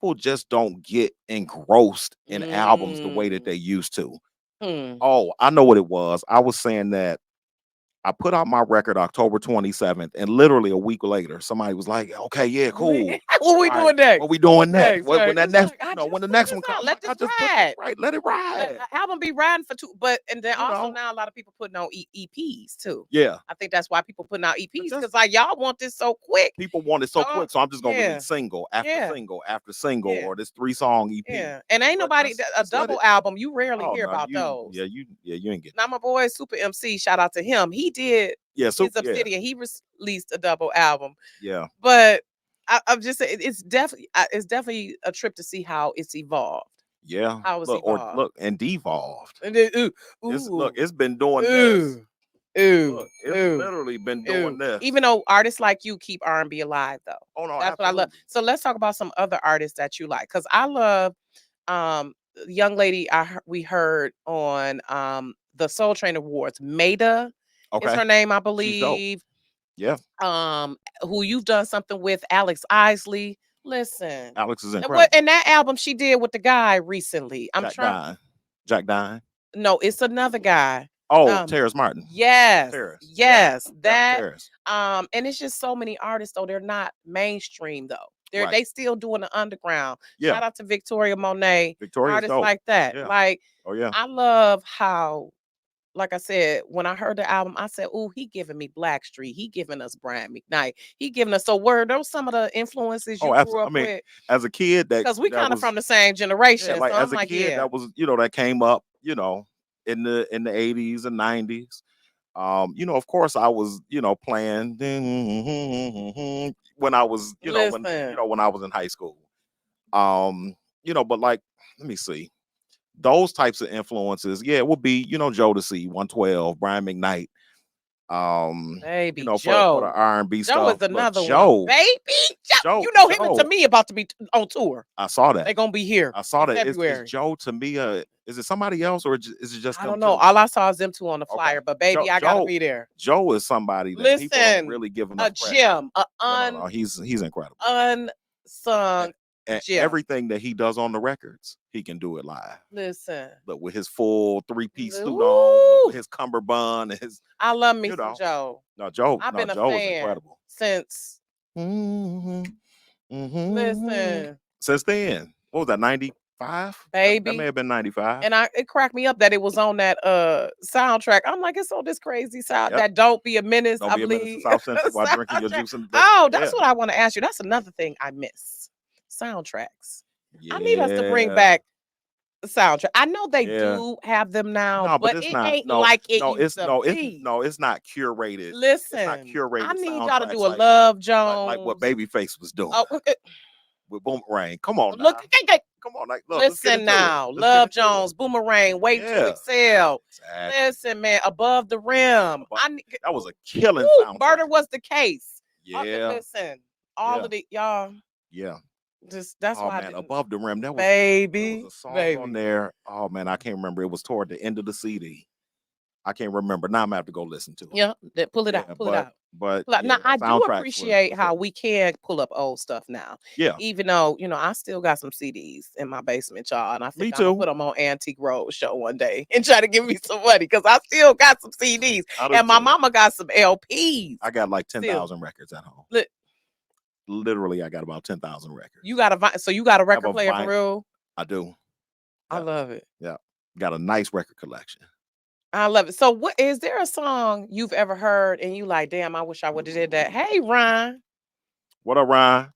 people just don't get engrossed in albums the way that Mm. they used to. Hmm. Oh, I know what it was. I was saying that I put out my record October 27th, and literally a week later, somebody was like, "Okay, yeah, cool. What we All right, doing next? what we doing What's next? next? When Right. that It's next, like I when just the put next this one comes, out. I'm like, Let this I just put this ride. right, let it ride." Album be riding for two, but and then You also know, now a lot of people putting on EPs too. yeah. I think that's why people putting out But EPs just because like y'all want this so quick. people want it so Don't quick, so I'm just gonna yeah, release single after yeah, single after single, yeah, or this 3-song EP. yeah. And ain't But nobody a just let double it. album. You rarely Oh hear no, about those. you ain't getting Now that. my boy Super MC, shout out to him. He did Yeah, his super. Yeah, Obsidian. He released a double album, yeah, but I'm just saying it's definitely a trip to see how it's evolved. yeah. How it's Look, or evolved. look, and devolved. And then It's look, ooh, it's been doing this. ooh, ooh, Look, it's ooh, literally been doing ooh. this. Even though artists like you keep R&B alive, though, Oh no, that's what I love. absolutely. So let's talk about some other artists that you like, because I love the young lady we heard on the Soul Train Awards. Maida is Okay, her name, I she's dope. believe. Yeah, Who you've done something with, Alex Isley. Listen, Alex is and what incredible. and that album she did with the guy recently. I'm Jack trying. Dine, Jack Dine. No, it's another guy. Oh, Um, Terrace Martin. yes, Terrace. Yeah, yes, yeah, that. Terrace. And it's just so many artists though. They're not mainstream though. Right. They still doing the underground. Yeah, Shout out to Victoria Monet, Victoria's artists dope. like that. Yeah. Like Oh yeah. I love how, like I said, when I heard the album, I said, "Ooh, he giving me Blackstreet. He giving us Brian McKnight. He giving us." So, were those some of the influences Oh, you grew absolutely. up I mean, with? as a kid, Because we that kind of was from the same yeah. generation. So Like I'm as a like, kid, yeah. that was that came up. In the 80s and 90s. Of course, I was playing when I was Listen, when I was in high school. But like, let me see. Those types of influences, yeah, it would be Jodeci, 112, Brian McKnight, baby for the Joe. R&B Joe is stuff. But another one. Joe, Baby Joe. Joe, You know him and to Joe, me about to be on tour. I saw that. They're gonna be here I saw in that. Is February. Joe to me? Is it somebody else, or is it just I them don't know. two? All I saw is them two on the Okay, flyer, but baby, I gotta be there. Joe is somebody that people don't Listen, really give a enough credit. gem, a No. He's incredible. And, unsung and gem. everything that he does on the records, he can do it live. Listen. Look, with his full 3-piece suit on, look, with Ooh, his cummerbund, and his, I love me you some know, Joe. I've no, been a Joe is fan incredible. since. hmm Listen, Since then, what was that? 95? That may baby. have been 95. And it cracked me up that it was on that soundtrack. I'm like, it's on this crazy sound Yep. that Don't Be a Menace, Don't I be a menace to believe. South Central while drinking your Soundtrack. juice. And Oh, that's yeah, what I want to ask you. That's another thing I miss. Soundtracks. I need us to bring yeah, back the soundtrack. I know they yeah. do have them now, No, but but it's it not. ain't No, like it no, used it's to no, it's be. no, it's not curated. It's not Listen, I curated need y'all to soundtracks do a Love like what Jones. Babyface was doing Oh, with Boomerang. Come on look, now. Come on, like, look, let's get listen into it. now. Let's get Love into it. Jones, Boomerang, Waiting to Yeah, Excel. exactly. Listen, man, Above the Rim. But that was a killing Woo, soundtrack. murder was the case. Yeah, Listen, all yeah, of the y'all. yeah. Just that's Oh why I man, didn't. Above the Rim. There was Baby, a song on baby. there. Oh man, I can't remember. It was toward the end of the CD. I can't remember. Now I'm gonna have to go listen to it. Yeah, pull it Yeah, out. Pull it out. yeah, Now, I do soundtracks appreciate was how it. we can pull up old stuff now. Yeah, Even though, I still got some CDs in my basement, y'all. And I think me I'm going to too. put them on Antique Road Show one day and try to give me some money because I still got some CDs. I do And my too. mama got some LPs I got like still. 10,000 records at home. Look, Literally, I got about 10,000 you records. got so you got a I have record a player for vine. real? I do. I Yeah, love it. yeah. Got a nice record collection. I love it. So what is there a song you've ever heard and you like, damn, I wish I would have did that. Hey, Ryan. What up, Ryan?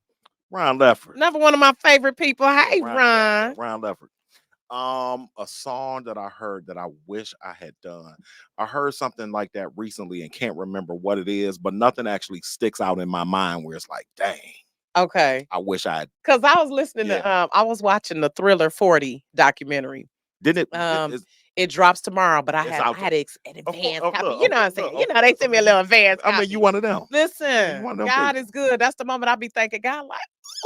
Ryan Lefford. Another one of my favorite people. Yeah, Hey, Ryan. Yeah, Ryan. Ryan Lefford. A song that I heard that I wish I had done. I heard something like that recently and can't remember what it is, but nothing actually sticks out in my mind where it's like, dang, Okay. I wish I had. Because I was listening to Yeah. I was watching the Thriller 40 documentary. Didn't Um it drops tomorrow, but it's I out had there. an Of course, advance copy. look, You know what I'm look, saying? of They course. sent me a little advance I mean, you copy. one of them. Yeah, you Listen, one of them God people. is good. That's the moment I be thinking, God, like,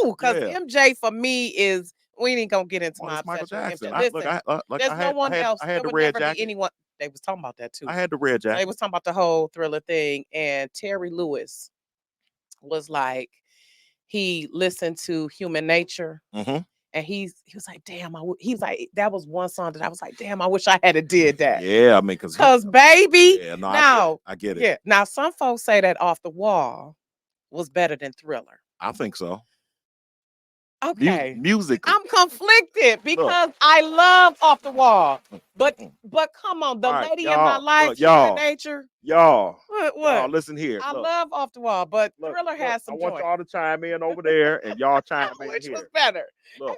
ooh, because Yeah. MJ for me is we ain't gonna get into Oh, my this Michael obsession with Jackson. MJ. Listen, there's no one else. I had There the would red never be jacket. anyone. They was talking about that too. I had the red They jacket. was talking about the whole Thriller thing, and Terry Lewis was like, he listened to Human Nature Mm-hmm. And he was like, damn, he was like, that was one song that I was like, damn, I wish I had did that. Yeah, I mean, cause he, Cause baby, yeah, no, I get it. now, I get it. yeah. Now some folks say that Off the Wall was better than Thriller. I think so. Okay. Musically, I'm conflicted look. because I love Off the Wall. But Mm-mm. but come on, the All right, lady in my y'all. life, Look, human y'all, nature. y'all, What y'all. what? Listen here. I Look, love Off the Wall, but look, Thriller look. has I some want joints. y'all to chime in over there, and y'all chime in Which was here. better? Look,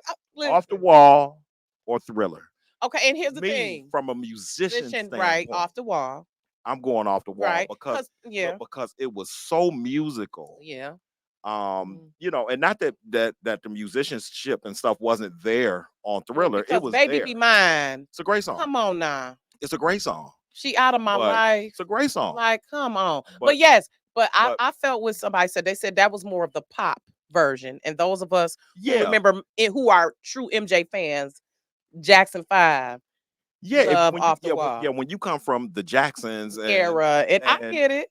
Off the Listen. Wall or Thriller. Okay, and here's the Me, thing. from a musician Position right standpoint, off the wall. I'm going Off the Wall Right. because Yeah. because it was so musical. Yeah. Mm. And not that the musicianship and stuff wasn't there on Thriller. It Because was Baby there. Be Mine. It's a great song. Come on now. It's a great song. She out of my But life. it's a great song. Like, come on. But But yes, but but I felt with somebody said they said that was more of the pop version. And those of us who yeah, remember who are true MJ fans, Jackson 5, yeah, if love when you Off the Wall when you come from the Jacksons era. And I and get it.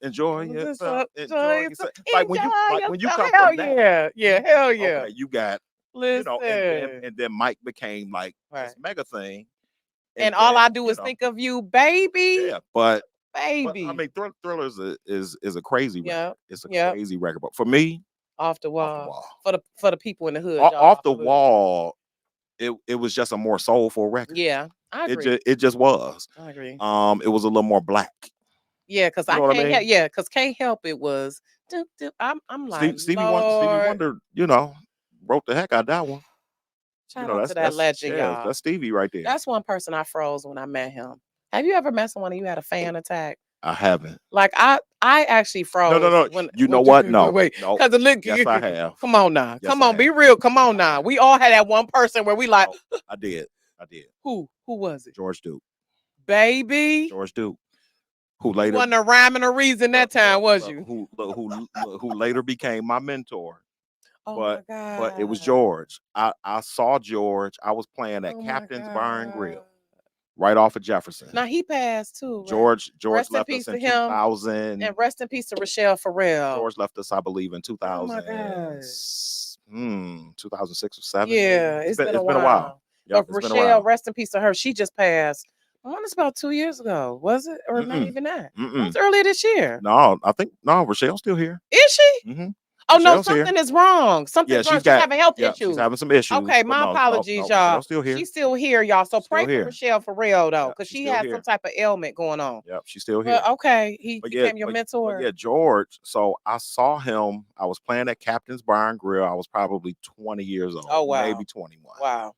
enjoy Just yourself, enjoy enjoy, yourself. enjoy When you yourself. come Hell from that, yeah. Yeah, hell yeah. okay, you got Listen. and then Mike became like Right. this mega thing, and And all then I do is think of you, baby. yeah, but I Baby. mean, Thriller's is a crazy record. Yep. It's a Yep. crazy record, but for me, Off the Off the wall. Wall, For the people in the hood, y'all. Off Off the the wall. Wall, it was just a more soulful record. Yeah, I agree. It just was. I agree. It was a little more black. Yeah, because You I know what I can't help. mean? Yeah, because can't help it was. I'm like, Stevie Lord, Wonder, wrote the heck out of that one. shout out to that legend, y'all. That's Stevie right there. That's one person I froze when I met him. Have you ever met someone and you had a fan attack? I haven't. Like I actually No, no, froze no. when You know what you what? No, wait no. because look Yes, I have. come on now, Yes, come I on, be have. real, come on now. We all had that one person where we like No, I did. I did. who was it? George Duke. Baby, George Duke. Who you later wasn't a rhyme and a reason that time, was you? who later became my mentor. Oh my But it was god. George. I saw George. I was playing at Oh my Captain's Bar and god. Grill, right off of Jefferson. Now he passed too, right? George Rest in left us peace to in him, 2000. and rest in peace to Rochelle Farrell. George left us, I believe, in Oh my god. 2006 or seven, maybe. Yeah, it's been a It's been a while. while. Yep, But it's been Rochelle, around. rest in peace to her. She just passed. I want it's about 2 years ago. Was it? Or not Mm-mm, even that. It was mm-mm. earlier this year. No, I think no. Rochelle's still here. Is she? Hmm. Oh no, Rochelle's here. something is wrong. Yeah, Something's wrong. she's She's got. having health Yeah, she's issues. having some issues. Okay, But my no, no, apologies, no. y'all. Rochelle's still here. She's still here, y'all. So Still pray for here. Rochelle for real though, Yeah, because she's she still had some here. type of ailment going on. Yep, she's still But here. okay, he But yeah, became your but mentor. yeah, George. So I saw him. I was playing at Captain's Bar and Grill. I was probably 20 years Oh old, wow. maybe 21. Wow.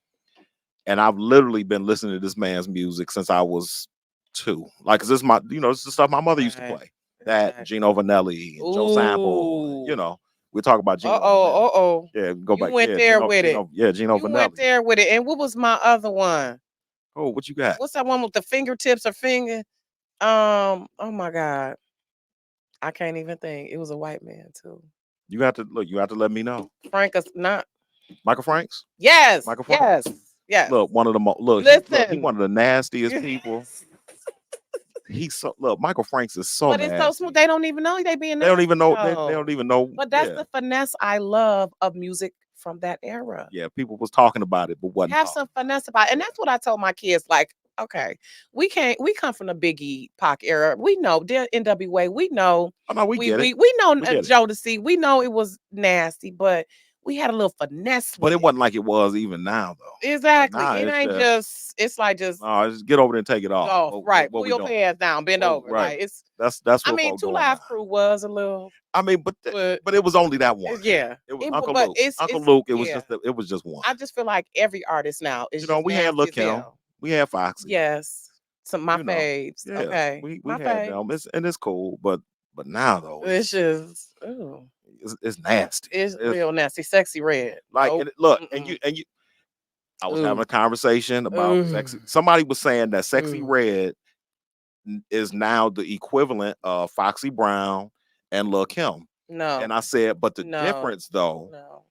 And I've literally been listening to this man's music since I was 2. Like, 'cause this is the stuff my mother used to Right. play. That Right. Gino Vanelli and Joe Sample. Ooh. We talk about Gino in a minute. Uh-oh. Yeah, go You back. went Yeah, there with it. Gino You went Vanelli. there with it. And what was my other one? Oh, what you got? What's that one with the fingertips or finger? Oh my God. I can't even think. It was a white man too. You got to look. You have to let me know. Frank is not. Michael Franks. Yes. Michael Yes. Franks. Yes. Look, one of the he Listen. one of the nastiest people. He's so look. Michael Franks is so But it's so smooth. nasty. They don't even know they being They don't even nasty know. They though. don't even know. But that's Yeah, the finesse I love of music from that era. yeah. People was talking about it, but wasn't Have talking some about finesse about it. And it. that's what I told my kids. Like, okay, we come from the Biggie Pac era. We know the NWA. We know Oh no, we get it. we know We get it. Jodeci. We know it was nasty, but we had a little finesse But with it it. wasn't like it was even now, though. Like Exactly. now, It it's ain't just just, it's like just no. Just get over there and take it off. off. Right. What Pull we your doing? pants down, bend over. Right. Like it's That's I what mean, folk Two doing now. Live Crew was a little, I mean, but but it was only that one. yeah. It was It, Uncle but Luke. Uncle it's Luke. yeah. It was just one. I just feel like every artist now is just We had nasty Lil' as Kim. hell. We had Foxy. Yes. Some my You know, faves. yeah, Okay. we My had them. faves. It's cool, but now though, It's just ooh, it's nasty. it's It's real nasty. Sexy red. like Nope. and look, Mm-mm. and you. I was having Ooh. a conversation about Ooh. sexy. Somebody was saying that Sexy Ooh. Red is now the equivalent of Foxy Brown and Lil' Kim. And No. I said, but the No. difference though No.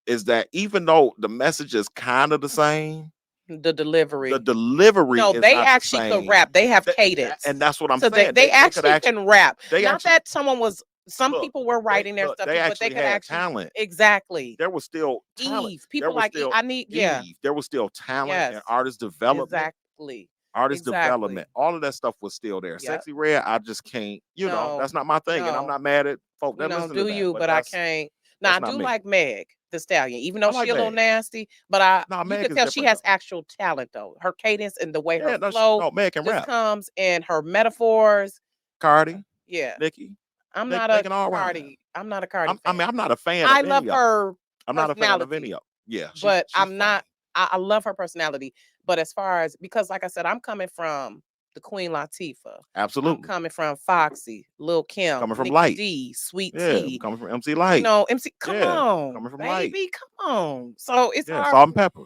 is that even though the message is kind of the same, The the delivery. delivery No, is they not the actually could same. rap. They have cadence. And that's what I'm So saying. they They could actually actually can rap. they Not actually that someone was some people were writing their stuff they too, but they actually could had actually talent. exactly. There was still talent. Eve, There people was like still I need yeah, Eve. There was still talent and yes, artist development. exactly, Artist exactly. development, all of that stuff was still there. Yep. Sexy Red, I just can't, No, that's not my thing. And I'm no. not mad at folk You that know, listen to do that, you? but But I can't. Now I that's not do me. like Meg the Stallion, even though I like she a little Meg. nasty. But I, No, you Meg could is tell she different has though. actual talent though. Her cadence and the way her Yeah, no, flow no, Meg can just rap. comes and her metaphors. Cardi, Yeah, Nicki, I'm they not they a can all rhyme. Cardi. I'm not a Cardi I mean, fan. I'm not a fan I of love any of them. her I'm not a fan of any personality, of them. Yeah, but she's I'm not. funny. I love her personality, but as far as because, like I said, I'm coming from the Queen Latifah. I'm Absolutely. coming from Foxy, Lil Kim, Coming from Nikki Light. D, Sweet Yeah, Tea. coming from MC You Light. know, MC, come Yeah, on, coming from Light. baby, come on. So it's Yeah, hard salt for and me. pepper.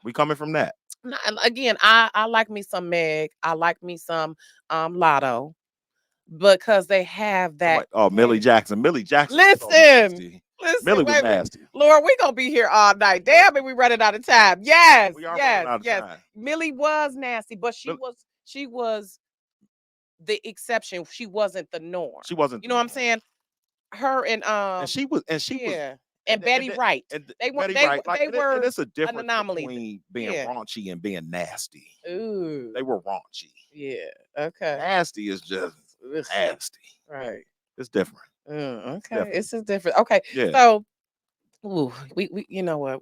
We coming from that. And again, I like me some Meg. I like me some Lotto because they have that. Somebody, oh, Millie Jackson. Millie Jackson was so Listen, nasty. listen, Millie was wait a minute. nasty. Lord, we gonna be here all night. Damn it, we running out of time. Yes, We are running yes, out of yes. time. Millie was nasty, but Millie, she was the exception. She wasn't the norm. she wasn't You the know what I'm norm. saying? Her And she was yeah, and Betty then Wright. They were Betty Wright, like, they and were it's a an difference anomaly. between being Yeah. raunchy and being nasty. Ooh. They were raunchy. Yeah. Okay. Nasty is just Ugh, nasty. right. It's different. It's Okay. different. It's just different. Okay. Yeah. So, ooh, we you know what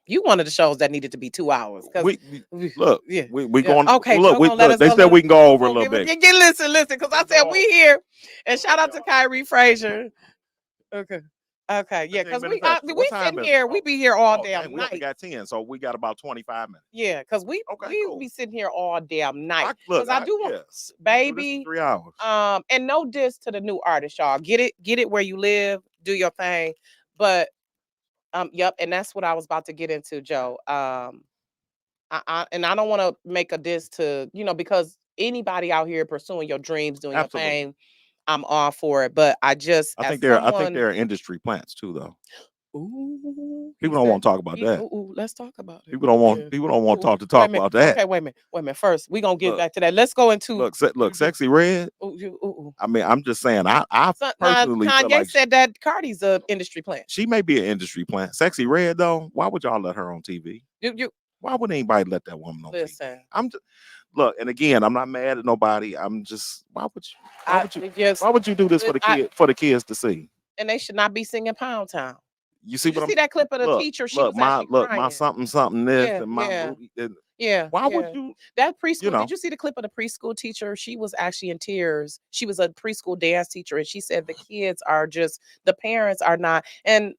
you one of the shows that needed to be 2 hours because We look. yeah We yeah going okay look. Joe We gonna let look. us They go said we can go over a little bit. listen because I Let's said go. we here and shout Okay, out to y'all. Kyrie Frazier. Okay. Okay, yeah, 15 because minutes extra. What we time sitting is it? here, we be here all Oh, dang. damn We only night. got 10, so we got about 25 minutes. Yeah, because Okay, we cool. be sitting here all damn night. Look. Because I do want Yes. We can do this for baby, 3 hours. and no diss to the new artist, y'all. Get it where you live, do your thing. But yep, and that's what I was about to get into, Joe. I don't want to make a diss to, because anybody out here pursuing your dreams, doing your Absolutely. thing, I'm all for it. But I just as I think someone there are industry plants too, though. ooh, he People don't said want to talk about that. ooh, let's talk about it. People don't want Yeah. Ooh, to wait talk a minute. about that. Okay, wait a minute. First, we gonna get Look, back to that. Let's go into look, Sexy Red. ooh. I mean, I'm just saying, I So, now personally feel Kanye like said that Cardi's a industry plant. she may be an industry plant. Sexy Red, though, why would y'all let her on TV? You Why would anybody let that woman on TV? listen. I'm just look, and again, I'm not mad at nobody. I'm just I just why would you do this for the kids to see? and they should not be singing Pound Town. You see Did you what I'm see that clip of the teacher? She was actually look my crying. something something this Yeah, and my yeah. booty. And Yeah, why would yeah. you That you preschool, did know? you see the clip of the preschool teacher? She was actually in tears. She was a preschool dance teacher, and she said the kids are just, the parents are not. And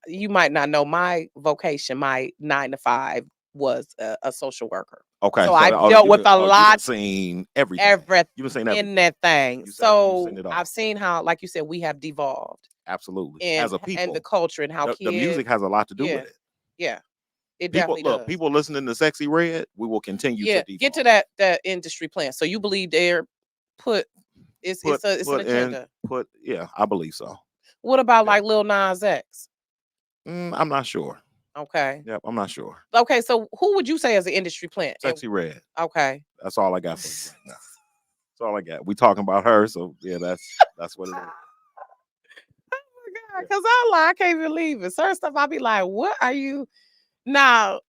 you might not know my vocation, my 9 to 5 was a social worker. Okay, So so I've dealt with a you done lot, seen everything. everything You done seen in everything. that thing. You seen So it I've all. seen how, like you said, we have devolved Absolutely. in As a and the people, culture and how the kids, music has a lot to do yeah, with it. yeah, it definitely does. People listening to Sexy Red, we will continue to Yeah, get to devolve. that industry plan. So you believe they're put it's an Put in agenda. put yeah, I believe so. What about Yeah. like Lil Nas X? I'm not sure. Okay. Yep, I'm not sure. Okay, so who would you say is an industry plant? Sexy Red. Okay. That's all I got for you right now. That's all I got. We talking about her, so yeah, that's what it is. Oh my God, Yeah. because I can't believe it. Certain stuff I'll be like, what are you now?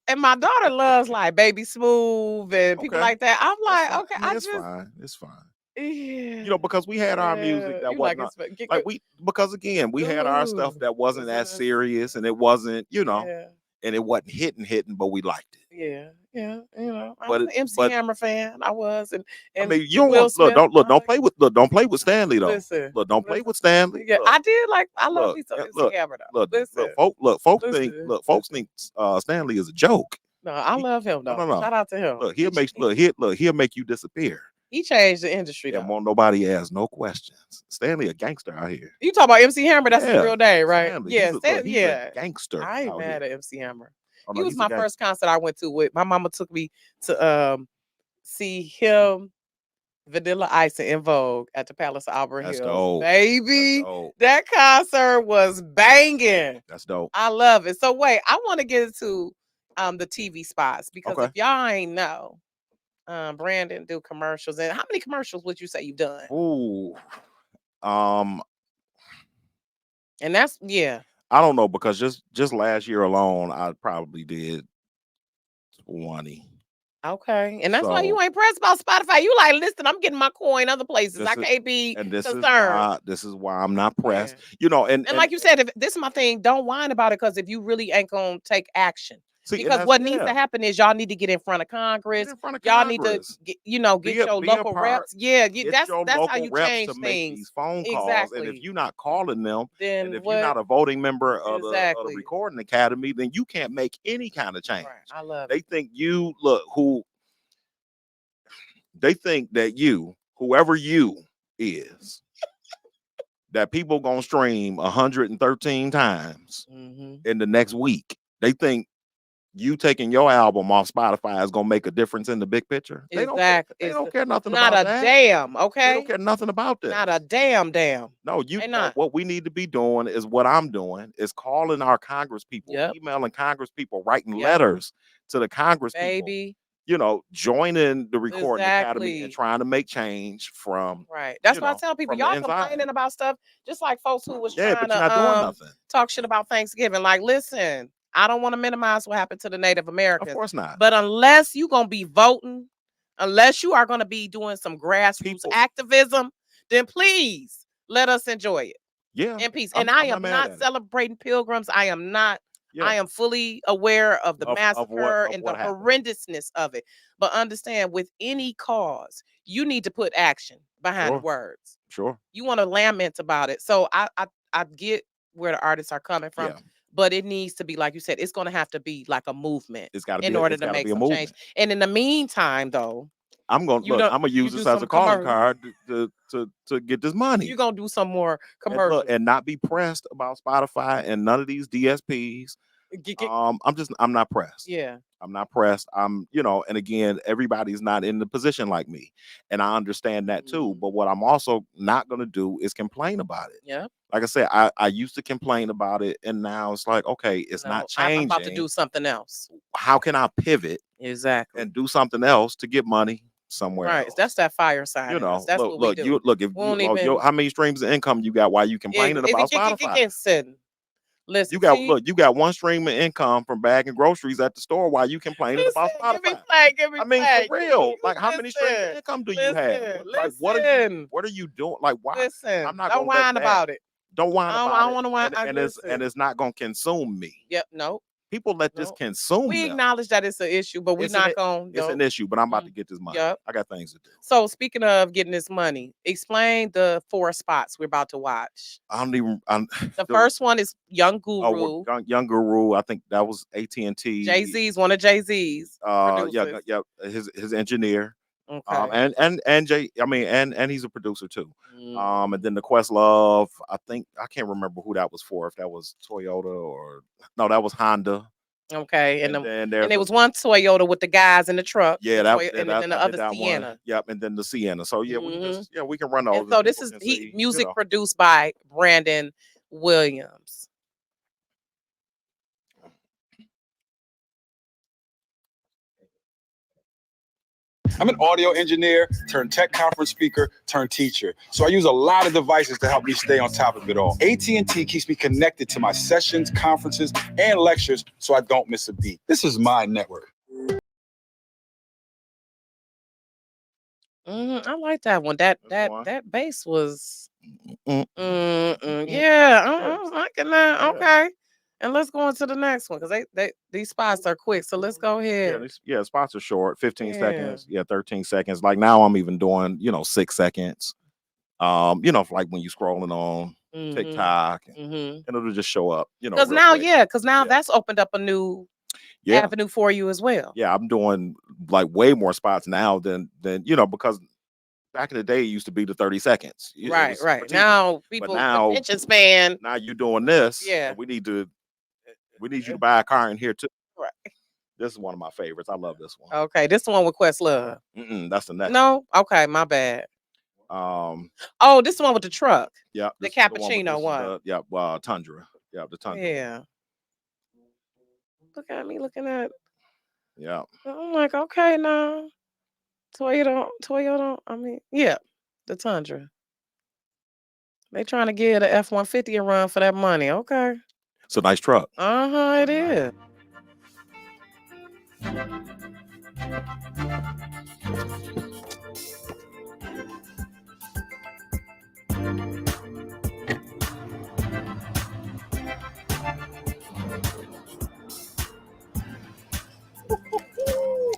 And my daughter loves like Baby Smooth and people Okay. like that. I'm That's like, fine. okay, I mean, I it's just fine. It's fine. yeah, Because we had our music yeah. that You like wasn't it's get like good. we because again, we had our stuff Ooh. that wasn't as serious and it wasn't, Yeah. and it wasn't hitting, but we liked it. Yeah, yeah, I But was it, an MC but Hammer fan. I was, I and mean, you don't Will want Smith. I don't like play with don't play with Stanley though. listen, Look, don't play listen. with Stanley. Yeah, I did like. I love me some MC Look, Hammer though. Listen, listen, folks listen. think Stanley is a joke. No, I He, love him no, though. no. Shout out to him. Look, he'll make you disappear. He changed the industry And though. won't nobody ask no questions. Stanley a gangster out here. You talk about MC Hammer? That's his Yeah, real name, right? Stanley. Yeah, He's a yeah. gangster I ain't out mad here. at MC Hammer. Oh He no, was he's a my gangster. first concert I went to with. My mama took me to see him, Vanilla Ice and In Vogue at the Palace of Auburn That's Hills. dope. That's Baby, dope. that concert was banging. That's dope. I love it. So wait, I want to get into the TV spots because Okay. if y'all ain't know, Brandon do commercials. And how many commercials would you say you've done? Ooh, Um, And that's yeah. I don't know because just last year alone, I probably did 20. Okay. And that's why So you ain't pressed about Spotify. You like, listen, I'm getting my coin other places. I this is can't be and this is concerned. why I'm not Yeah. pressed. You know, And like you said, if this is my thing, don't whine about it because if you really ain't gonna take action. see, and Because that's what needs to yeah. happen is y'all need to get in front of Get Congress. in front of Y'all need to Congress. get, you know, get your Be a local part. reps. Yeah, Get your that's how local you reps to change make things. these phone calls. And if Exactly. you're not calling them, and Then if you're what? not a voting member of the Exactly. recording academy, then you can't make any kind of change. Right. I love They it. think you look who they think that you, whoever you is, that people gonna stream 113 times Hmm. in the next week. They think you taking your album off Spotify is gonna make a difference in the big picture. They don't care. Exactly. They It's don't care nothing not about a that. damn, They don't okay? care nothing about this. Not a damn. No, you They know not. what we need to be doing is what I'm doing is calling our Congress people, Yep. emailing Congress people, writing Yep. letters to the Congress people, Baby. joining the recording academy and Exactly. trying to make change from, Right. That's why I tell people from the y'all inside. complaining about stuff just like folks who was Yeah, trying but you're to not doing nothing. talk shit about Thanksgiving. Like, listen, I don't want to minimize what happened to the Native Of Americans, course not. but unless you gonna be voting, unless you are gonna be doing some grassroots People, activism, then please let us enjoy it yeah, in peace. And I I'm not am mad not at it. celebrating pilgrims. I am not. Yeah, I am fully aware of the massacre of and the what happened. horrendousness of it. But understand, with any cause, you need to put action behind the Sure, words. sure. You want to lament about it. So I get where the artists are coming from, Yeah, but it needs to be like you said. It's going to have to be like a movement in order it's to got to make be a some change. movement. And in the meantime, though, I'm gonna you look. don't I'm gonna you use do this as some a calling commercial. card to get this money. You're gonna do some more And look, commercials. and not be pressed about Spotify and none of these DSPs. I'm not pressed. Yeah. I'm not pressed. And again, everybody's not in the position like me. And I understand that too. Mhm. But what I'm also not gonna do is complain about it. Yeah. Like I said, I used to complain about it, and now it's like, okay, it's not No, I'm about to changing. do something else. How can I pivot Exactly. and do something else to get money somewhere Right. else? That's that fire sign in us. That's what we do. Look, if We you won't even how many streams of income you got while you complaining if about it Spotify? can send. Listen, You got see, you got one stream of income from bagging groceries at the store while you complaining about listen, Spotify. give me I mean, for play. real. Like, how many streams of Listen, income do you have? listen, What are you doing? Like, why? I'm listen. not Don't gonna let whine that. about it. Don't whine I about don't it, want to whine. I and listen. it's not gonna consume me. Yep. No. People let this No. consume We them. acknowledge that it's an issue, but we It's an not gonna. it's an No. issue, but I'm about to Mm, get this money. yep. I got things to do. So speaking of getting this money, explain the 4 spots we're about to watch. I don't even. I'm, The first one is Young oh, well, Guru. young Guru. I think that was AT and Jay T. Z's one of Jay Z's producers. Yeah. His engineer. Okay. And Jay. I mean, and he's a producer too. And Mhm. then the Questlove. I think I can't remember who that was for. If that was Toyota or no, that was Honda. Okay, And then and there's there a was one Toyota with the guys in the truck, yeah the that, Toyota, yeah, and that then I the did other that one. Sienna. Yep, and then the Sienna. So yeah, we can Hmm. just we can run And those and so this people is can he see. music produced by Brandon Williams. I'm an audio engineer, turned tech conference speaker, turned teacher. So I use a lot of devices to help me stay on top of it all. AT&T keeps me connected to my sessions, conferences, and lectures so I don't miss a beat. This is my network. I like that one. That That's that one. that bass was. Mm, mm, Yeah, yeah, I'm liking that. yeah, Okay, and let's go on to the next one because they these spots are quick. So let's go yeah. ahead. Spots are short, 15 Yeah. seconds. Yeah, 13 seconds. Like now, I'm even doing 6 seconds. Like when you scrolling on Mhm. TikTok, Mhm. and it'll just show up, Because real now, quick. yeah, because now Yeah, that's opened up a new yeah, avenue for you as well. yeah. I'm doing like way more spots now than because back in the day it used to be the 30 seconds. It Right, was for right. TV, Now but people attention span. now you're doing this, Yeah. and we need you to buy a car in here too. Right. This is one of my favorites. I love this one. Okay, this the one with Questlove. That's the next No? Okay, my bad. one. Oh, this one with the truck. Yeah, The this is the one, but cappuccino this is one. the Tundra. Yeah, the Tundra one. Yeah. Look at me looking at Yeah, I'm like, okay now. Toyota, I mean, yeah, the Tundra. They trying to get a F-150 a run for that money. Okay. It's a nice truck. It is.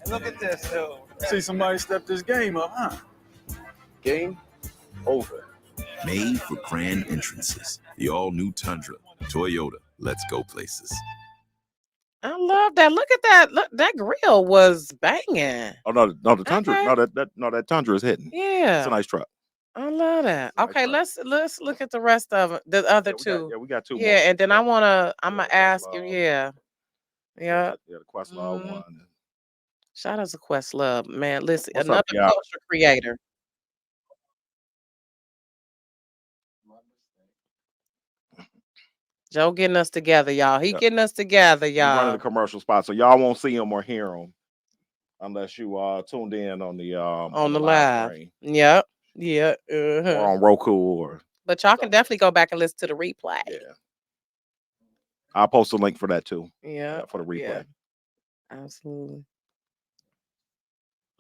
Look at this, though. See somebody step this game up, huh? Game over. Made for grand entrances. The all-new Tundra. Toyota. Let's go places. I love that. Look at that. Look, that grill was banging. Oh no, the Tundra. Okay. That Tundra is hitting. Yeah. It's a nice truck. I love that. Nice Okay, truck. let's look at the rest of it. The other two. We got two more. Yeah, and then I'm gonna the ask you. Questlove. Yeah. Yeah. Yeah, the Questlove Mhm. one. Shout out to Questlove, man. Listen, What's another up, y'all? culture creator. Joe getting us together, y'all. He Yeah. getting us together, He's running y'all. the commercial spot, so y'all won't see him or hear him unless you tuned in on the live stream. Yep. Yeah. Or on Roku or. But y'all can definitely go back and listen to the replay. Yeah. I'll post a link for that too. Yeah. For the replay. Yeah. Absolutely.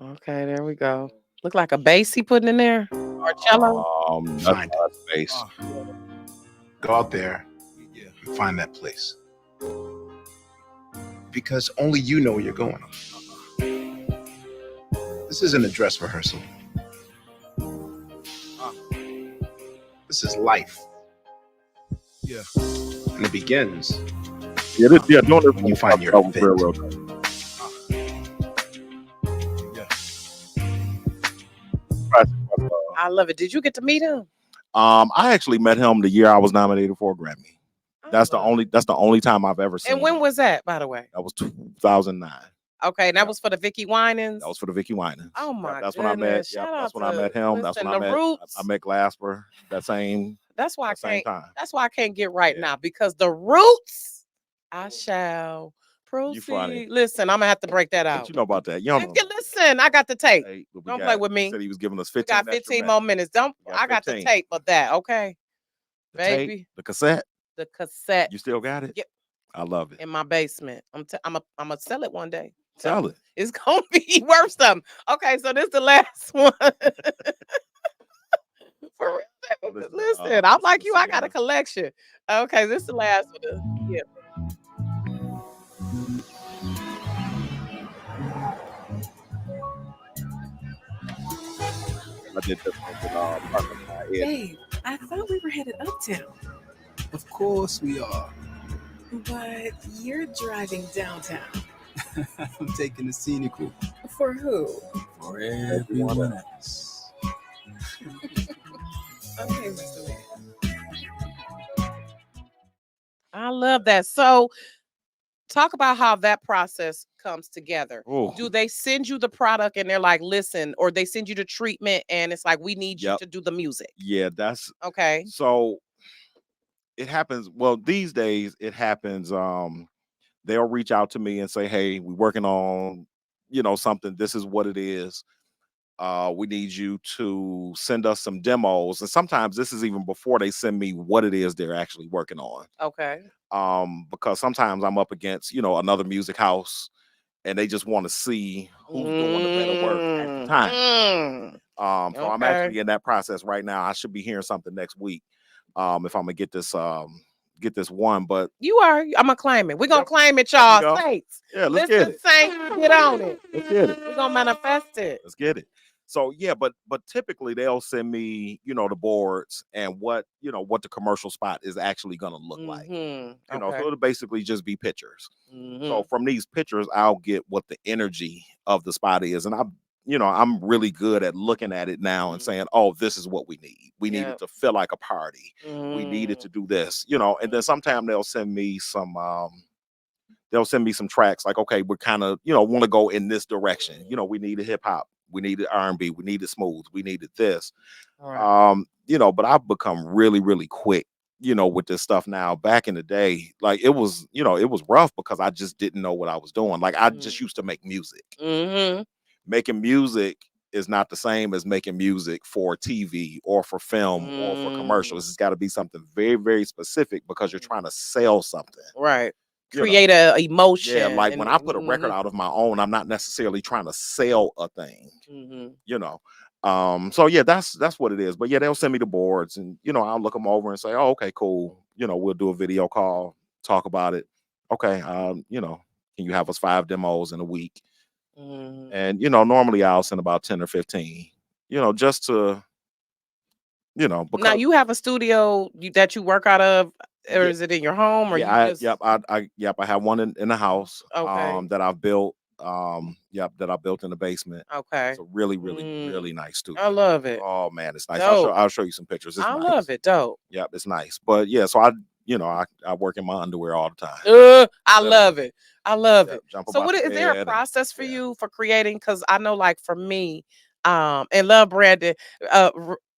Okay, there we go. Look like a bass he putting in there. Or cello. That's Find not space. Go out there and find that place. Because only you know where you're going. This isn't a dress rehearsal. This is life. Yeah. And it begins Doing it when you find your fit. I love it. Did you get to meet him? I actually met him the year I was nominated for a Grammy. That's the only time I've ever seen And when him. was that, by the way? That was 2009. Okay, and that was for the Vicky Winans. That was for the Vicky Winans. Oh my That's when I met. Shout That's out when I to- met him. That's listen, when the I met. Roots. I met Glasper. That same. That's why I the same can't. time. That's why I can't get right Yeah. now because the Roots. I shall proceed. funny. Listen, I'm gonna have to break that What out. you know about that? You don't know. Listen, I got the tape. Hey, but we Don't got- play with me. he Said he was giving us We 15. got 15 more minutes. Don't. We got I got the 15. tape of that. Okay, The tape, baby. the cassette. The cassette You still got it? Yep. I love it. in my basement. I'm gonna sell it one day. Sell it. It's gonna be worth something. Okay, so this is the last one. For real. Listen, I'm like you. I got a collection. Okay, this is the last one. Yeah. I did this one with partner of mine, Ed. Babe, I thought we were headed uptown, Of course we are. but you're driving downtown. I'm taking the scenic route For who? for everyone else. Okay, Mr. Man. I love that. So, talk about how that process comes together. Ooh. Do they send you the product and they're like, listen, or they send you the treatment and it's like, we need you Yep. to do the music? Yeah, that's Okay. so. It happens. Well, these days it happens. They'll reach out to me and say, "Hey, we're working on, something. This is what it is. We need you to send us some demos." And sometimes this is even before they send me what it is they're actually working on. Okay. Because sometimes I'm up against, another music house, and they just want to see who's doing the better work at the time. So I'm Okay. actually in that process right now. I should be hearing something next week. If I'm gonna get this one, but You are. I'm gonna claim it. We're gonna Yep. claim it, There you y'all. go. Saints. yeah, let's Listen, get it. Saints, get on it. Let's get it. We're gonna manifest it. Let's get it. So yeah, but typically they'll send me, the boards and what the commercial spot is actually gonna look like. Mhm. So Okay. it'll basically just be pictures. Mhm. So from these pictures, I'll get what the energy of the spot is, and I'm really good at looking at it now and saying, "Oh, this is what we need. We need Yep. it to feel like a party. We need it to do this." And then sometimes they'll send me some. They'll send me some tracks like, okay, we're kind of want to go in this direction. We needed hip hop, we needed R&B, we needed smooth, we needed this. All right. But I've become really, really quick. With this stuff now. Back in the day, like it was rough because I just didn't know what I was doing. Like I just used to make music. Mhm. Making music is not the same as making music for TV or for film or for commercials. It's got to be something very, very specific because you're trying to sell something. Right. You know. Create a emotion. Yeah, like when I put a mhm, record out of my own, I'm not necessarily trying to sell a thing. mhm. You know. So yeah, that's what it is. But yeah, they'll send me the boards, and I'll look them over and say, oh, okay, cool. We'll do a video call, talk about it. Okay, can you have us 5 demos in a week? Mhm. And normally I'll send about 10 or 15. Just to Now because you have a studio that you work out of, or yeah, is it in your home, or yeah, you just I have one in the house okay? that I've built. That I built in the basement. Okay. It's a really, really, Mm, really nice I studio. love it. Oh man, it's nice. Dope. I'll show you some pictures. It's I nice. love it. Dope. Yep, it's nice. But yeah, so I work in my underwear all the time. I Literally. love it. I love Yep, it. jump So about what the is there a bed and process for yeah. you for creating? Because I know, like for me, and love Brandon.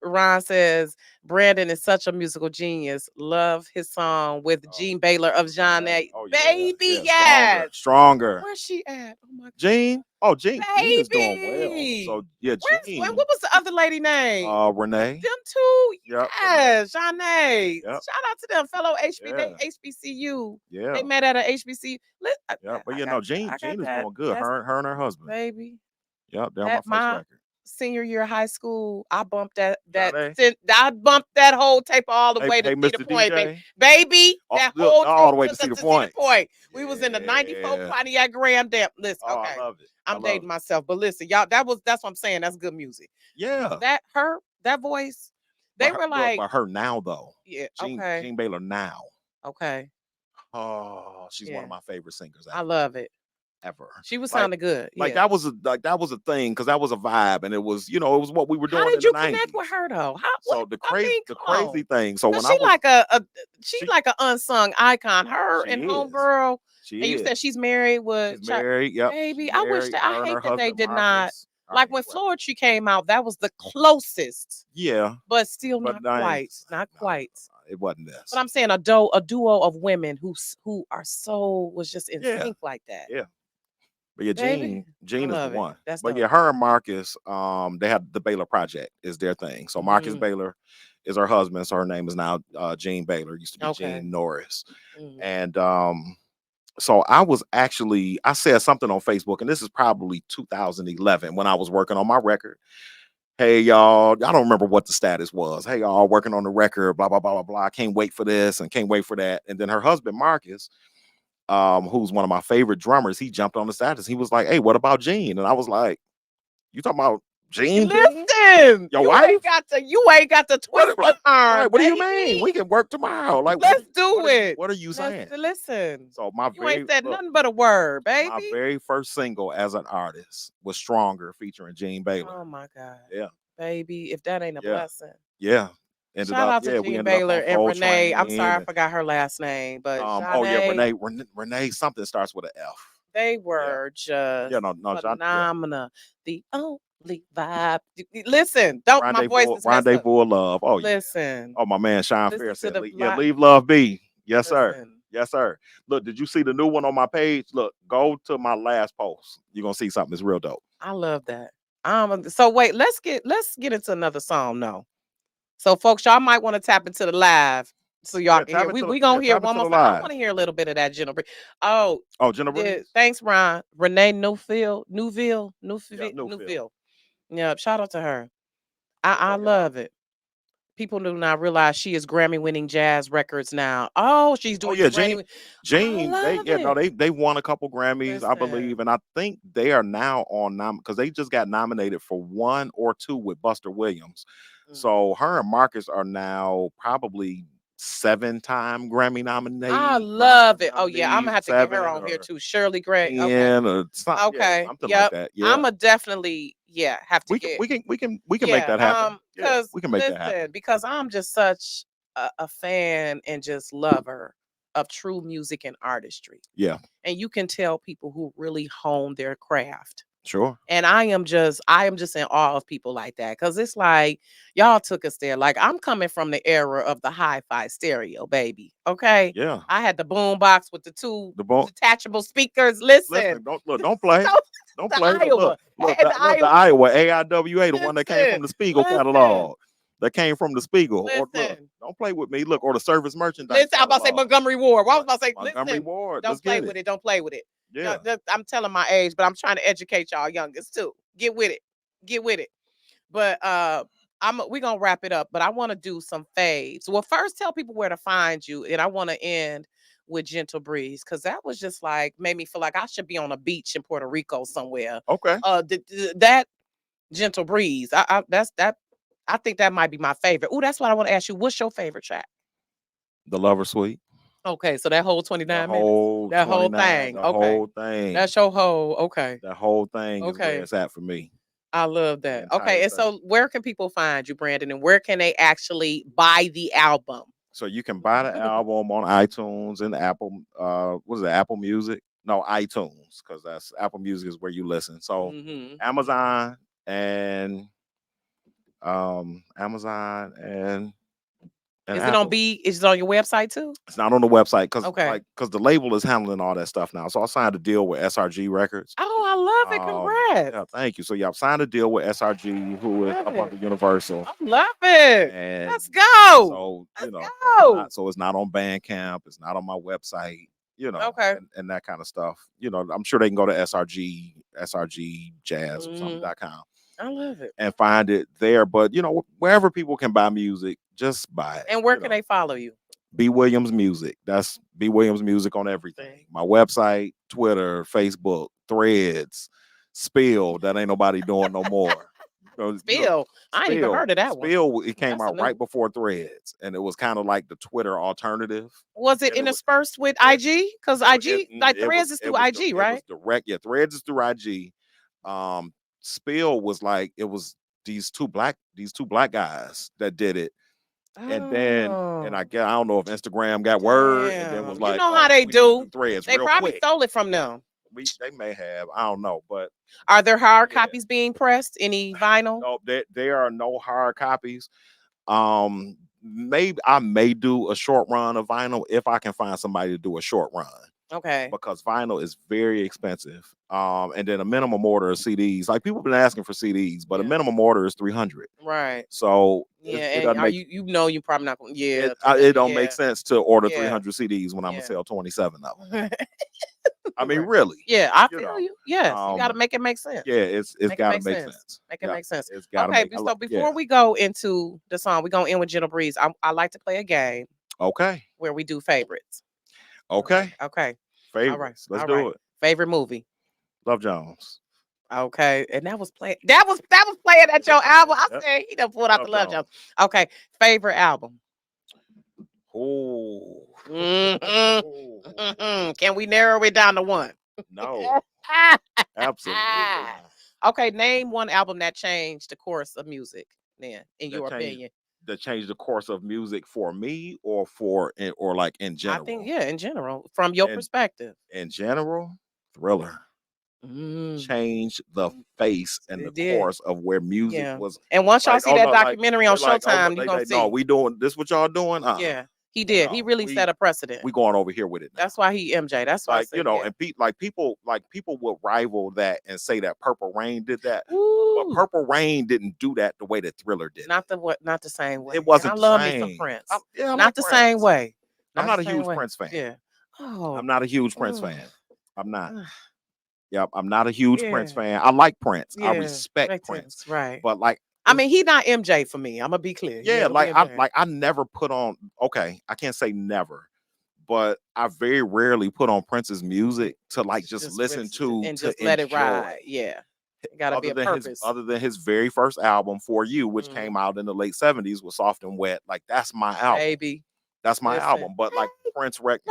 Ron says Brandon is such a musical genius. Love his song with Oh, Gene Baylor of John A. oh yeah, Baby, yeah, yes. stronger. Where's she at? Oh my Jean. Oh, Jean is doing well. baby. So yeah, Jean. What was the other lady name? Renee. Them two, Yep. yes, Janae. Yep. Shout out to them, fellow Yeah. HBCU. Yeah. They met at a HBCU. Yeah. But I Jean got is that. doing good. That's Her and her husband. baby. Yep. They're on my At first my record. senior year of high school, I bumped Janae. I bumped that whole tape all the way to Hey, Cedar Mr. Point, baby. DJ. Baby, that Look, whole all tape the way to took us Cedar to Cedar Point. Point. We was in the 94 Yeah. Pontiac Grand Dam. Listen, Oh, okay. I love it. I'm dating myself, but listen, y'all, that's what I'm saying. That's good music. Yeah. That voice, they were like, but her now though. yeah, Jean okay, Jean Baylor now. okay. Oh, she's one of Yeah. my favorite singers I love it. ever. She was Like, sounding good. like Yeah. that was a thing because that was a vibe and it was what we were doing How in did the you connect 90s. with her though? So the crazy thing. So when Cause I was she's she, like an unsung icon. Her she and is. Homegirl. She And you is. said she's married with She's married. Yep. baby. She's I wish married. that I Her and her hate that they husband did not Marcus are like when incredible. Floetry came out, that was the closest, Yeah. but still But not I ain't- quite. Not no, quite. it wasn't this. But I'm saying a duo of women who are so was just in Yeah. sync like that. Yeah. But yeah, Baby, Jean I is the love it. one. That's But yeah, dope. her and Marcus, they have the Baylor Project is their thing. So Marcus Mhm. Baylor is her husband. So her name is now Jean Baylor. Used to be Okay. Jean Norris. Mhm. And so I said something on Facebook, and this is probably 2011 when I was working on my record. Hey y'all, I don't remember what the status was. Hey y'all, working on the record, blah blah blah blah blah. I can't wait for this and can't wait for that. And then her husband Marcus, who's one of my favorite drummers, he jumped on the status. He was like, "Hey, what about Gene?" And I was like, "You talking about Gene? Listen, Your wife? you ain't got to twist What, my arm. right, what do you baby. mean? We can work tomorrow. Like, Let's do it. What are you saying?" Listen. So my You ain't very said look, nothing but a word, my baby. very first single as an artist was "Stronger" featuring Gene Baylor. Oh my God. Yeah, Baby, if that ain't a yeah, blessing. yeah. Shout out to We Gene ended up Baylor on and Soul Renee. I'm sorry, I Train. forgot her last name, but Oh yeah, Janae, Renee. Something starts with an F. they Yeah, were just yeah, no, yeah. phenomenal. The only vibe. Listen, don't my voice is messed up. Rendezvous of Love. Oh yeah. Listen, Oh my man, Sean listen Fair to said, the leave love be." Yes, sir. listen. Yes, sir. Look, did you see the new one on my page? Look, go to my last post. You're gonna see something that's real dope. I love that. So wait, let's get into another song. No. So folks, y'all might want to tap into the live so y'all Yeah, can hear. We gonna hear tap one into more the song. I live. want to hear a little bit of that Jenna. Oh, Oh, Jenna yeah, Breeze? thanks, Ron. Renee Newfield. Newfield. Newfield. Yeah, shout out to her. What's I up, y'all? love it. People do not realize she is Grammy winning jazz records now. Oh, she's Oh doing yeah, Grammy. Jane, love it. they won a couple Grammys, I believe, Listen. and I think they are now on because they just got nominated for 1 or 2 with Buster Williams. Mm. So her and Marcus are now probably 7-time Grammy nominee. I love it. Oh yeah, I'm gonna nominees, have to get her 7 on here or too. Shirley Gray. Okay. 10 or something, Okay. something like Yep. that. Yeah, I'ma definitely have to we can get make that happen. Yeah, because we can make that happen. listen, because I'm just such a fan and just lover of true music and artistry. Yeah, And you can tell people who really hone their craft. Sure. And I am just in awe of people like that. Cause it's like y'all took us there. Like I'm coming from the era of the hi-fi stereo, baby. Okay. Yeah. I had the boom box with the two The bone. detachable speakers. Listen, Listen, don't play. so Don't the play. Iowa. Hey, the The Iowa. Iowa AIWA, the one that came from Listen, the Spiegel listen, catalog. That came from the Spiegel. Or look, listen. don't play with me. Look, or the service merchandise Listen, I'm about to say catalog. Montgomery Ward. Well, I was about to say, Montgomery listen, Ward. Let's don't play get with it. it. Don't play with it. Yeah. I'm telling my age, but I'm trying to educate y'all youngest too. Get with it. Get with it. But we're gonna wrap it up. But I want to do some faves. Well, first tell people where to find you, and I want to end with Gentle Breeze because that was just like made me feel like I should be on a beach in Puerto Rico somewhere. Okay. That Gentle Breeze, that's that. I think that might be my favorite. Oh, that's what I want to ask you. What's your favorite track? The Lover Suite. Okay, so that whole The 29 minutes. whole That whole 29. thing. The Okay. whole thing. That's your whole. Okay. The whole thing is where Okay. it's at for me. I love The that. entire Okay. And thing. so where can people find you, Brandon? And where can they actually buy the album? So you can buy the album on iTunes and Apple. What is it? Apple Music? No, iTunes, because that's Apple Music is where you listen. So Mhm. Amazon and Amazon and Is it on Apple. Is it on your website too? It's not on the website because Okay. the label is handling all that stuff now. So I signed a deal with SRG Records. Oh, I love it. Congrats. Yeah, thank you. So yeah, I've signed a deal with SRG, who is Love up it. under Universal. I love it. And Let's go. so, Let's so go. so it's not on Bandcamp, it's not on my website, Okay. and that kind of stuff. I'm sure they can go to srgjazz or Mhm. something.com I love it. and find it there. But wherever people can buy music, just buy it. And where can they follow you? B Williams Music. That's B Williams Music on everything. My website, Twitter, Facebook, Threads, Spill. That ain't nobody doing no more. Spill. I ain't even heard of that one. Spill. It came That's a out new right one. before Threads, and it was kind of like the Twitter alternative. Was it And it was interspersed with IG? Because IG, like it Threads was is through it IG, was right? direct. Yeah, Threads is through IG. Spill was like it was these two black guys that did it. And then, Oh, I don't know if Instagram got word, and then was damn. You like, know how "Oh, they we need to do. do Threads They real probably quick." stole it from them. They may have, I don't know, but Are there hard yeah, copies being pressed? Any vinyl? no, there are no hard copies. Maybe I may do a short run of vinyl if I can find somebody to do a short run. Okay. Because vinyl is very expensive. And then a minimum order of CDs. Like people have been asking for CDs, but a Yeah. minimum order is 300. Right. So Yeah. it And doesn't are make you probably not going to, yeah. it don't make sense to order Yeah. 300 CDs when I'm gonna Yeah. sell 27 of them. I mean, Right. really. Yeah, I You feel know, you. Yes. You got to make it make sense. Yeah, it's Make it got to make make sense. sense. Make it Yeah, make sense. it's got to Okay. make. So before we go into the song, we're going to end with Gentle Breeze. I like to play a game Okay. where we do favorites. Okay. Okay. Favorites. Let's All do right. it. Favorite movie. Love Jones. Okay. And that was playing. That was playing at your album. I Yep. said he done pulled out the Love Jones. Jones. Okay. Favorite album. Oh. Can we narrow it down to one? No. Absolutely. Okay. Name one album that changed the course of music. Then, in your opinion. That changed the course of music for me or like in general? I think in general, from your perspective. In general, Thriller changed the face and the course of where music was. And once y'all see that documentary on Showtime, you're gonna see. No, we doing this. What y'all doing? Yeah, he did. He really set a precedent. We going over here with it now. That's why he MJ. That's why and people would rival that and say that Purple Rain did that. But Purple Rain didn't do that the way that Thriller did. Not the same way. It wasn't. And I love me some Prince. I not the Prince. same way. I'm not a huge Prince fan. Yeah. Oh. I'm not a huge Prince fan. I'm not. Yep, I'm not a huge Prince fan. I like Prince. I respect Prince. Right. But I mean, he not MJ for me. I'm gonna be clear. Yeah, I never put on. Okay, I can't say never, but I very rarely put on Prince's music to just listen to and to just let it enjoy. ride. Yeah, it gotta be a purpose. Other than his very first album, For You, which came out in the late '70s, was Soft and Wet. That's my album. Baby, that's my album. But Prince record.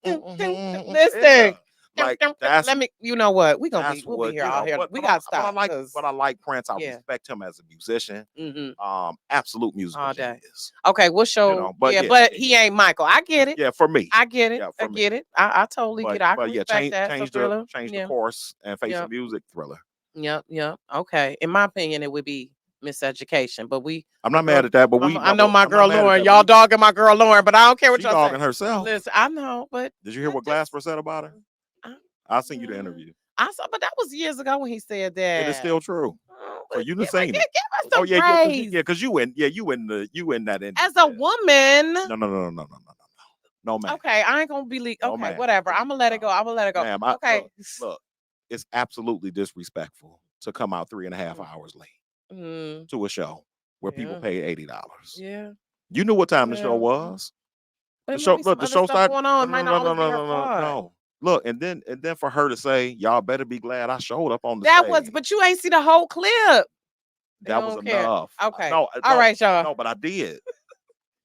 Listen. Like that's Let me. You know what? We'll that's be what here you all know. here. But We but I, gotta but I stop. like 'Cause, but I like Prince. I yeah. respect him as a musician. Mm-hmm. Absolute musical All day. genius. Okay, we'll You show. know, but Yeah, yeah, but yeah, he ain't Michael. I get it. yeah. For me, I get it. yeah, I for me. get it. I totally get it. I can But yeah, respect that. So Thriller. change the Yeah. course and face Yeah. of music. Thriller. Yep. Yep. Okay. In my opinion, it would be Miseducation. But I'm my not mad girl, at that, but I know my I'm not girl mad at Lauren. that. Y'all dogging my girl Lauren, but I don't care what She y'all say. dogging herself. Listen, I know, but Did you hear I what just Glasper said about her? I, I'll send you the mm, interview. I saw, but that was years ago when he said It is that. still true. Oh, So but you done give, her- seen it. give us Oh some yeah, praise. because you in that industry. As a woman. No, ma'am. Okay, I ain't gonna be No, okay, ma'am. whatever. I'm gonna let it go. I'm gonna let it go. Ma'am, Okay. look, it's absolutely disrespectful to come out 3.5 hours late Mm, to a show where people yeah, paid $80. yeah. You knew what time the show Well, was. but The it might show, be look, some the other show stuff started. going on. No, It might no, not no, always no, be no, her no, no, part. no. Look, and then for her to say, "Y'all better be glad I showed up on the That was, stage." but you ain't see the whole clip. They That was don't care. enough. Okay. No, All right, y'all. no, but I did.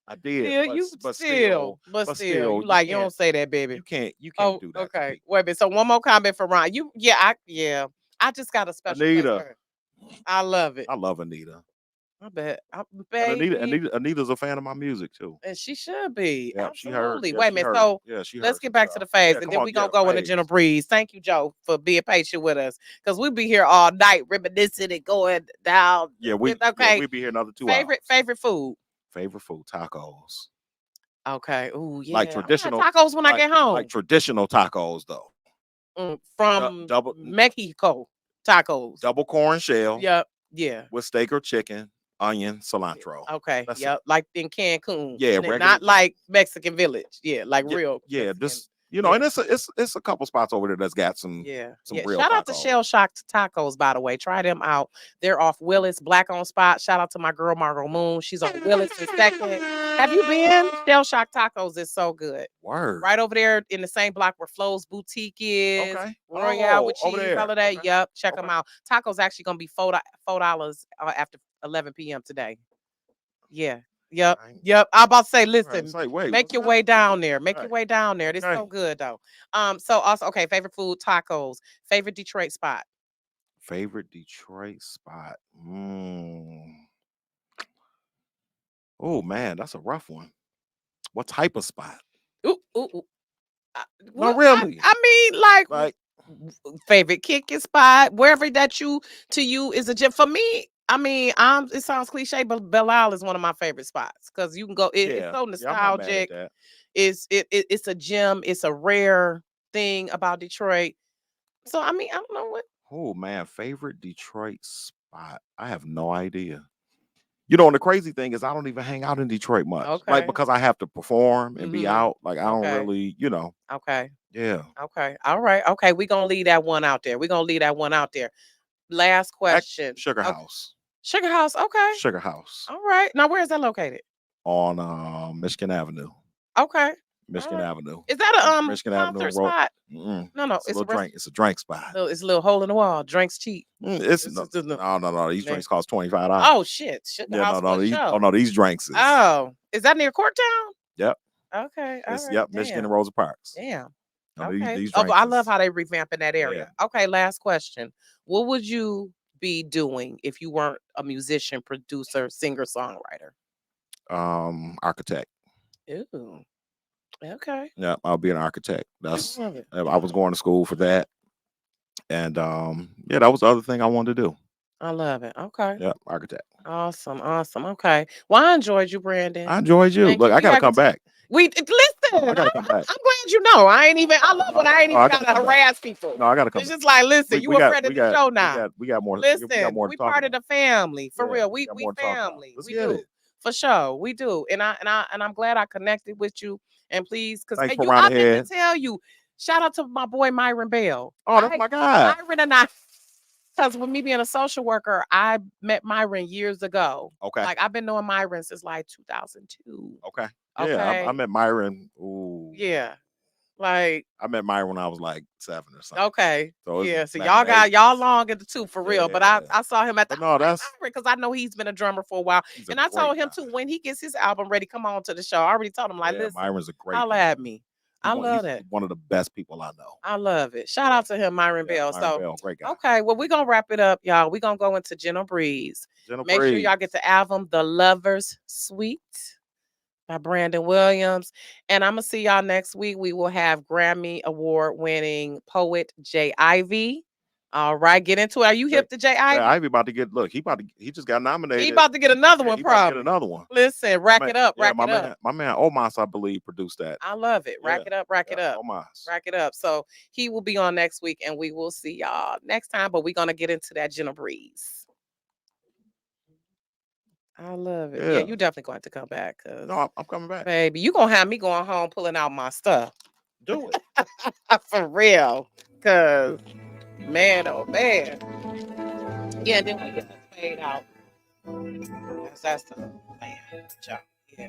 I did. Still, you still, but but still, still, you like you don't say that, baby. you can't Oh, do that to okay. people. Wait a minute. So one more comment for Ron. Yeah. I just got a special place for Anita, her. I love it. I love Anita. I bet. And Baby. Anita's a fan of my music too. And she should be. Yeah, she heard. Absolutely. Yeah, Wait a she minute. heard. So Yeah, she let's heard get some back to the stuff. phase Yeah, and come then on. we're Yeah, gonna go the in a gentle phase. breeze. Thank you, Joe, for being patient with us. Because we'll be here all night reminiscing and going down. Yeah, we Okay. we'll be here another 2 hours. Favorite food. Favorite food, tacos. Okay. Oh yeah. Like I'm gonna have traditional, tacos when I get home. like traditional tacos though. From Double Mexico tacos. double corn shell Yep. Yeah. with steak or chicken, onion, cilantro. Okay. That's Yep. it. Like in Cancun. Yeah, And regular. not like Mexican Village. Yeah. Like Yeah, real. yeah, Mexican. just and Yeah. it's a couple spots over there that's got some Yeah. real Shout out to tacos. Shell Shock Tacos, by the way. Try them out. They're off Willis, black on spot. Shout out to my girl Margot Moon. She's on Willis in second. Have you been? Shell Shock Tacos is so good. Word. Right over there in the same block where Flo's Boutique is. Okay. Royale with over cheese, there. all of that. Okay. Yep. Check them Okay. out. Tacos actually gonna be $4 after 11 p.m. today. Yeah. Yep. Right. Yep. I'm about to say, Right. listen, It's like, wait, make what's your that? way down there. Make your Right. way down there. This is Okay. so good though. So also, okay, favorite food, tacos. Favorite Detroit spot. Favorite Detroit spot. Oh man, that's a rough one. What type of spot? Ooh, ooh, ooh. Uh, No, Well, really. I mean, like Like, favorite kicking spot, wherever that to you is a gym. For me, I mean, it sounds cliche, but Belle Isle is one of my favorite spots because you can go. It's yeah. so Yeah, I'm not mad at nostalgic. that. It's a gym. It's a rare thing about Detroit. So I mean, I don't know what. Oh man, favorite Detroit spot. I have no idea. You know, and the crazy thing is I don't even hang out in Detroit much. Like Okay. because I have to perform and be Mhm. out. Like I don't Okay. really, Okay. yeah. Okay. All right. Okay. We're gonna leave that one out there. We're gonna leave that one out there. Last question. Sugar Okay. House. Sugar House. Okay. Sugar House All right. Now where is that located? on Michigan Avenue. Okay. Michigan right. Avenue. Is that a Michigan Avenue concert Road. spot? Mm-mm. No, It's a little rest- drink. It's a drink spot. it's a little hole in the wall. Drinks cheap. It's no. These Man. drinks cost $25. Oh shit. Sugar Yeah, House for sure. no, these drinks is. Oh, is that near Courtown? Yep. Okay. All right. Yep. Michigan and Rosa Parks. Damn. No, Okay. these Oh, drinks but I love is- how they revamp in that area. Yeah. Okay, last question. What would you be doing if you weren't a musician, producer, singer, songwriter? Architect. Ooh. Okay. Yeah, I'll be an architect. That's love it. I was going to school for that. And yeah, that was the other thing I wanted to do. I love it. Okay. Yeah, architect. Awesome. Okay. Well, I enjoyed you, Brandon. I enjoyed you. Thank Look, you. I We gotta gotta come back. listen. I gotta come I'm back. glad you know. I love when I ain't even I gotta gotta come back. harass people. No, I gotta come It's back. just like, listen, you a friend of the show now. We got more. Listen, we got more to we talk part about. of the family. For Yeah, real. we We got more to talk about. family. Let's We get do. it. For sure. We do. And I'm glad I connected with you. And please, because Thanks for I round meant to ahead. tell you, shout out to my boy Myron Bell. Oh, that's my guy. Myron and I, because with me being a social worker, I met Myron years ago. Okay. Like I've been knowing Myron since like 2002. Okay. Okay. Yeah, I met Myron. Ooh. Yeah. Like I met Myron when I was like 7 or something. okay. So Yeah. So back y'all in the got 80s. y'all long in the tooth for real. But Yeah. I saw him at the But no, that's because I know he's been a drummer for a while. he's a And I told great him guy. too, when he gets his album ready, come on to the show. I already told him, like, Yeah, listen, Myron's a great holla guy. at me. I love He's that. one of the best people I know. I love it. Shout out to him, Myron Bell. Myron So, Bell, great guy. okay, well, we're gonna wrap it up, y'all. We're gonna go into Gentle Breeze. Gentle Make sure y'all get Breeze. the album The Lover's Suite by Brandon Williams. And I'm gonna see y'all next week. We will have Grammy Award winning poet Jay Ivy. All right, get into it. Are you hip to Jay Jay Ivy? Ivy about to get he just got nominated. He about to get another Yeah, one, he about to probably. get another one. Listen, rack My it up, man, rack it up. my man Omas, I believe, produced that. I love it. Rack Yeah, it up, rack it up. Omas. Rack it up. So he will be on next week and we will see y'all next time. But we're gonna get into that Gentle Breeze. I love it. Yeah, Yeah. you definitely going to come back. Cause No, I'm coming back. baby, you gonna have me going home pulling out my stuff. Do it. For real. Cause man, oh man. Yeah, then we get this paid out. That's the man. Job. Yeah.